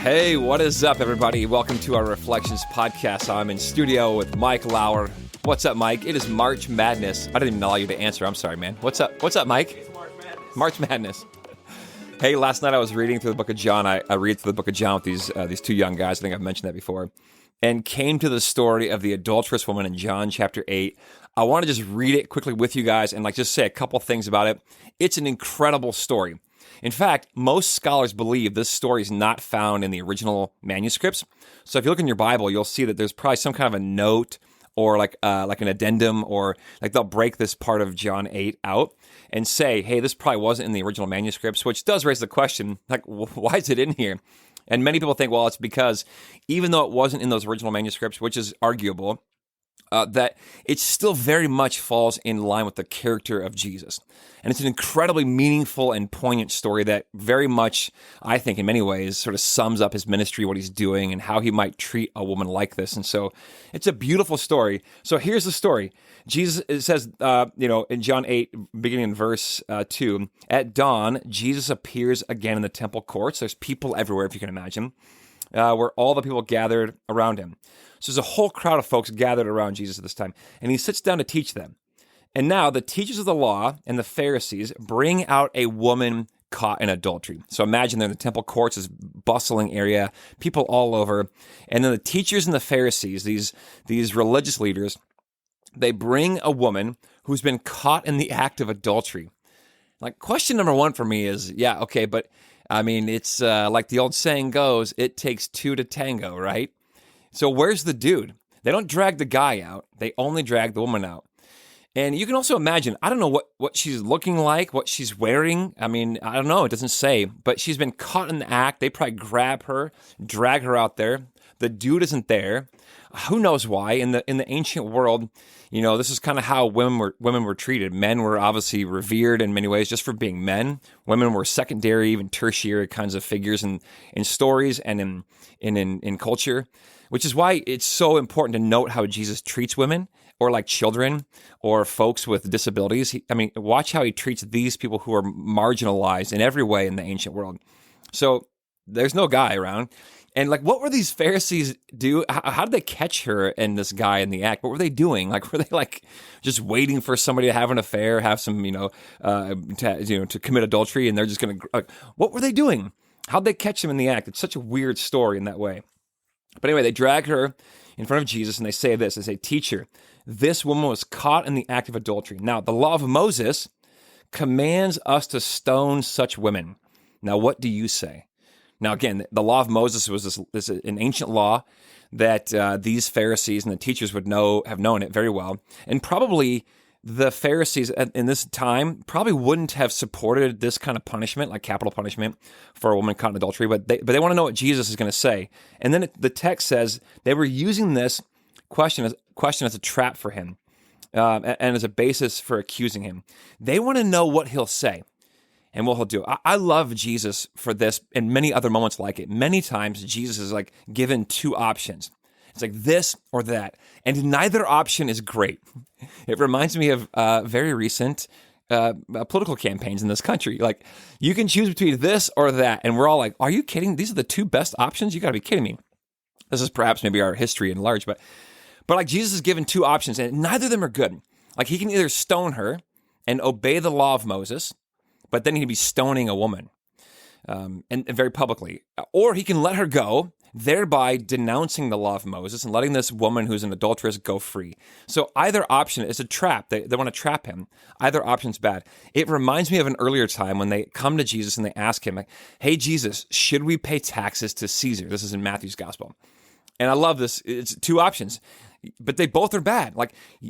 Hey, what is up, everybody? Welcome to our Reflections podcast. I'm in studio with Mike Lauer. What's up, Mike? It is March Madness. I didn't even allow you to answer. I'm sorry, man. What's up? What's up, Mike? It's March Madness. March Madness. Hey, last night I was reading through the book of John. I read through the book of John with these two young guys. I think I've mentioned that before. And came to the story of the adulterous woman in John chapter 8. I want to just read it quickly with you guys and just say a couple things about it. It's an incredible story. In fact, most scholars believe this story is not found in the original manuscripts. So if you look in your Bible, you'll see that there's probably some kind of a note or like an addendum, or they'll break this part of John 8 out and say, hey, this probably wasn't in the original manuscripts, which does raise the question, why is it in here? And many people think, well, it's because even though it wasn't in those original manuscripts, which is arguable, that it still very much falls in line with the character of Jesus. And it's an incredibly meaningful and poignant story that very much, I think, in many ways, sort of sums up his ministry, what he's doing, and how he might treat a woman like this. And so it's a beautiful story. So here's the story. Jesus, it says, in John 8, beginning in verse 2, at dawn, Jesus appears again in the temple courts. There's people everywhere, if you can imagine, where all the people gathered around him. So there's a whole crowd of folks gathered around Jesus at this time, and he sits down to teach them. And now the teachers of the law and the Pharisees bring out a woman caught in adultery. So imagine they're in the temple courts, this bustling area, people all over. And then the teachers and the Pharisees, these religious leaders, they bring a woman who's been caught in the act of adultery. Question number one for me is, but I mean, it's like the old saying goes, it takes two to tango, right? So where's the dude? They don't drag the guy out. They only drag the woman out. And you can also imagine, I don't know what she's looking like, what she's wearing. I mean, I don't know. It doesn't say. But she's been caught in the act. They probably grab her, drag her out there. The dude isn't there. Who knows why? In the ancient world, this is kind of how women were treated. Men were obviously revered in many ways just for being men. Women were secondary, even tertiary kinds of figures in stories and in culture, which is why it's so important to note how Jesus treats women, or like children, or folks with disabilities. Watch how he treats these people who are marginalized in every way in the ancient world. So there's no guy around. And what were these Pharisees do? How did they catch her and this guy in the act? What were they doing? Were they just waiting for somebody to have an affair, have some, to commit adultery, and they're just going to, what were they doing? How'd they catch him in the act? It's such a weird story in that way. But anyway, they drag her in front of Jesus and they say this. They say, "Teacher, this woman was caught in the act of adultery. Now, the law of Moses commands us to stone such women. Now, what do you say?" Now, again, the law of Moses was this an ancient law that these Pharisees and the teachers have known it very well. And probably the Pharisees in this time probably wouldn't have supported this kind of punishment, like capital punishment for a woman caught in adultery, but they want to know what Jesus is going to say. And then the text says they were using this question as a trap for him and as a basis for accusing him. They want to know what he'll say and what he'll do. I love Jesus for this and many other moments like it. Many times Jesus is given two options. It's this or that. And neither option is great. It reminds me of very recent political campaigns in this country. You can choose between this or that. And we're all are you kidding? These are the two best options? You got to be kidding me. This is perhaps maybe our history in large. But Jesus is given two options, and neither of them are good. He can either stone her and obey the law of Moses, but then he'd be stoning a woman and very publicly. Or he can let her go, thereby denouncing the law of Moses and letting this woman who's an adulteress go free. So either option is a trap. They want to trap him. Either option's bad. It reminds me of an earlier time when they come to Jesus and they ask him, "Hey, Jesus, should we pay taxes to Caesar?" This is in Matthew's gospel. And I love this. It's two options, but they both are bad.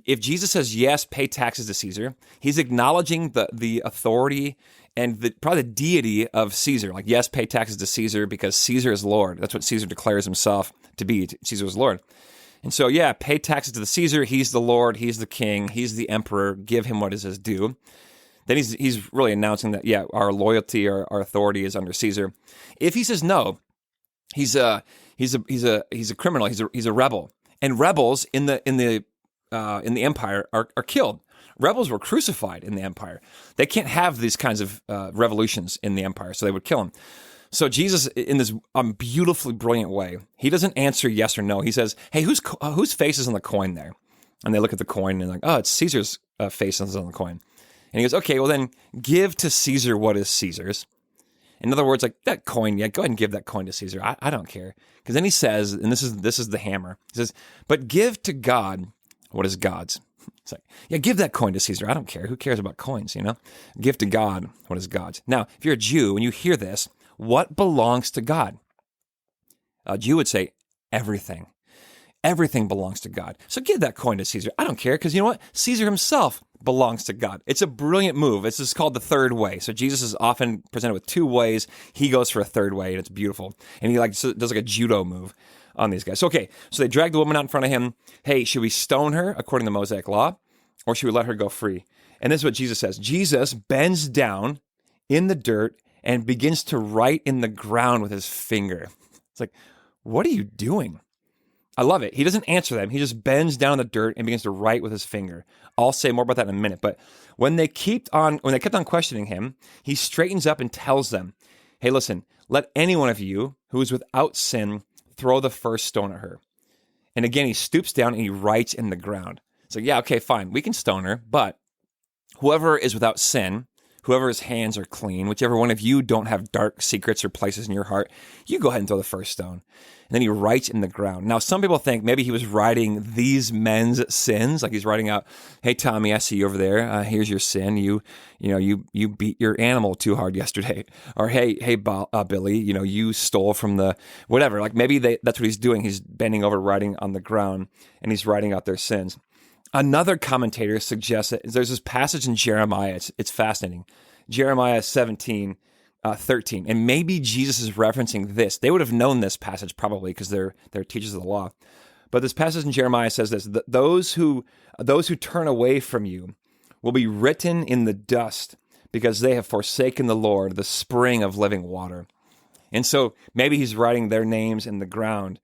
If Jesus says, yes, pay taxes to Caesar, he's acknowledging the authority and probably the deity of Caesar. Yes, pay taxes to Caesar because Caesar is Lord. That's what Caesar declares himself to be. Caesar is Lord. And so, pay taxes to the Caesar. He's the Lord. He's the king. He's the emperor. Give him what is his due. Then he's really announcing that, our loyalty, our authority is under Caesar. If he says no, he's a criminal. He's a rebel. And rebels in the empire are killed. Rebels were crucified in the empire. They can't have these kinds of revolutions in the empire, so they would kill him. So Jesus, in this beautifully brilliant way, he doesn't answer yes or no. He says, hey, whose face is on the coin there? And they look at the coin and they're like, oh, it's Caesar's face is on the coin. And he goes, okay, well then give to Caesar what is Caesar's. In other words, like that coin, yeah, go ahead and give that coin to Caesar. I don't care. Because then he says, and this is the hammer. He says, but give to God what is God's. It's like, yeah, give that coin to Caesar. I don't care. Who cares about coins, you know? Give to God what is God's. Now, if you're a Jew and you hear this, what belongs to God? A Jew would say everything. Everything belongs to God. So give that coin to Caesar. I don't care, because you know what? Caesar himself belongs to God. It's a brilliant move. This is called the third way. So Jesus is often presented with two ways. He goes for a third way, and it's beautiful. And he does like a judo move on these guys. So, okay, so they drag the woman out in front of him. Hey, should we stone her according to the Mosaic law, or should we let her go free? And this is what Jesus says. Jesus bends down in the dirt and begins to write in the ground with his finger. It's like, what are you doing? I love it. He doesn't answer them. He just bends down in the dirt and begins to write with his finger. I'll say more about that in a minute. But when they kept on questioning him, he straightens up and tells them, hey, listen, let any one of you who is without sin throw the first stone at her. And again, he stoops down and he writes in the ground. It's like, yeah, okay, fine. We can stone her, but whoever is without sin, whoever's hands are clean, whichever one of you don't have dark secrets or places in your heart, you go ahead and throw the first stone. And then he writes in the ground. Now, some people think maybe he was writing these men's sins, like he's writing out, hey, Tommy, I see you over there. Here's your sin. You beat your animal too hard yesterday. Or, hey, Billy, you stole from the whatever. Like maybe that's what he's doing. He's bending over, writing on the ground, and he's writing out their sins. Another commentator suggests that there's this passage in Jeremiah. It's fascinating. Jeremiah 17, 13. And maybe Jesus is referencing this. They would have known this passage probably because they're teachers of the law. But this passage in Jeremiah says this: those who turn away from you will be written in the dust because they have forsaken the Lord, the spring of living water. And so maybe he's writing their names in the ground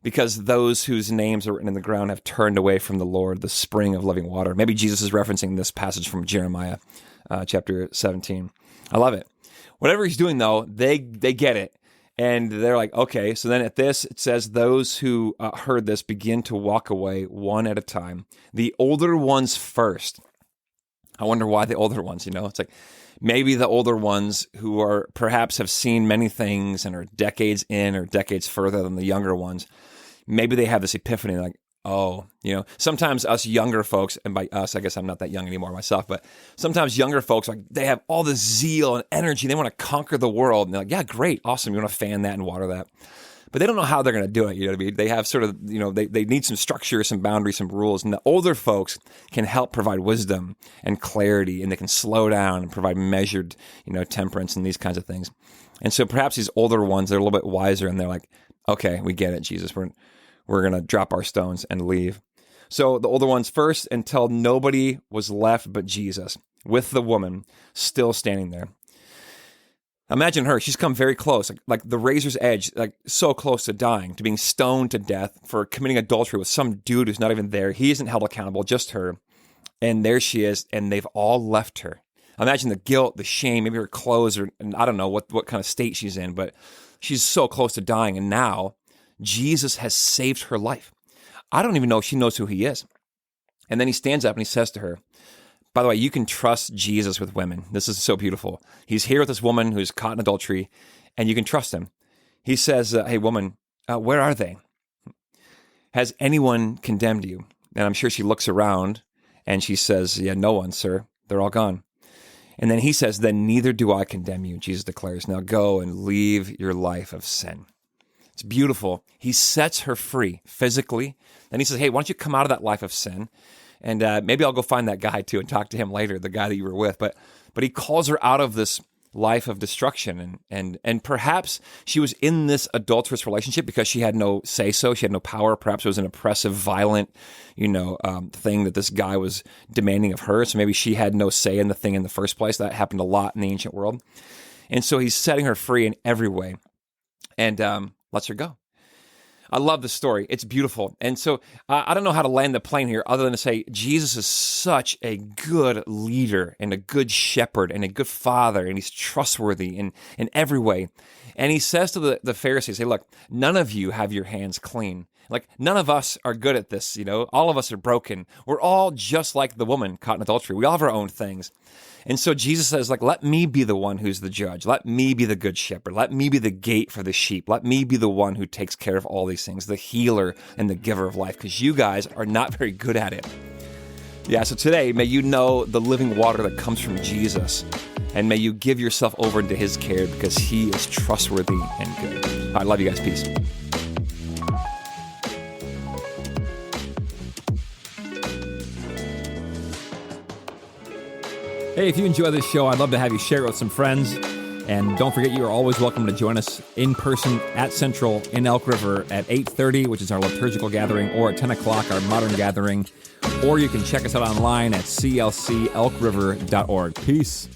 because those whose names are written in the ground have turned away from the Lord, the spring of living water. Maybe Jesus is referencing this passage from Jeremiah chapter 17. I love it. Whatever he's doing, though, they get it. And they're like, okay. So then at this, it says, those who heard this begin to walk away one at a time. The older ones first. I wonder why the older ones, It's like maybe the older ones who are perhaps have seen many things and are decades in or decades further than the younger ones. Maybe they have this epiphany like, oh, sometimes us younger folks, and by us, I guess I'm not that young anymore myself, but sometimes younger folks, like they have all this zeal and energy. They want to conquer the world. And they're like, yeah, great, awesome. You want to fan that and water that. But they don't know how they're going to do it. You know what I mean? They have sort of, they need some structure, some boundaries, some rules. And the older folks can help provide wisdom and clarity, and they can slow down and provide measured, temperance and these kinds of things. And so perhaps these older ones, they're a little bit wiser, and they're like, okay, we get it, Jesus. We're going to drop our stones and leave. So the older ones first, until nobody was left but Jesus, with the woman still standing there. Imagine her. She's come very close, like the razor's edge, like so close to dying, to being stoned to death for committing adultery with some dude who's not even there. He isn't held accountable, just her. And there she is, and they've all left her. Imagine the guilt, the shame, maybe her clothes, and I don't know what kind of state she's in, but she's so close to dying. And now Jesus has saved her life. I don't even know if she knows who he is. And then he stands up and he says to her, by the way, you can trust Jesus with women. This is so beautiful. He's here with this woman who's caught in adultery, and you can trust him. He says, hey, woman, where are they? Has anyone condemned you? And I'm sure she looks around, and she says, yeah, no one, sir. They're all gone. And then he says, then neither do I condemn you, Jesus declares. Now go and leave your life of sin. It's beautiful. He sets her free physically. Then he says, hey, why don't you come out of that life of sin? And maybe I'll go find that guy too and talk to him later, the guy that you were with. But he calls her out of this life of destruction. And perhaps she was in this adulterous relationship because she had no say-so. She had no power. Perhaps it was an oppressive, violent, thing that this guy was demanding of her. So maybe she had no say in the thing in the first place. That happened a lot in the ancient world. And so he's setting her free in every way and lets her go. I love the story. It's beautiful. And so I don't know how to land the plane here other than to say Jesus is such a good leader and a good shepherd and a good father, and he's trustworthy in every way. And he says to the Pharisees, hey, look, none of you have your hands clean. Like, none of us are good at this, all of us are broken. We're all just like the woman caught in adultery. We all have our own things. And so Jesus says, let me be the one who's the judge. Let me be the good shepherd. Let me be the gate for the sheep. Let me be the one who takes care of all these things, the healer and the giver of life, because you guys are not very good at it. Yeah, so today, may you know the living water that comes from Jesus, and may you give yourself over into his care because he is trustworthy and good. All right, love you guys. Peace. Hey, if you enjoy this show, I'd love to have you share it with some friends. And don't forget, you are always welcome to join us in person at Central in Elk River at 8:30, which is our liturgical gathering, or at 10 o'clock, our modern gathering. Or you can check us out online at clcelkriver.org. Peace.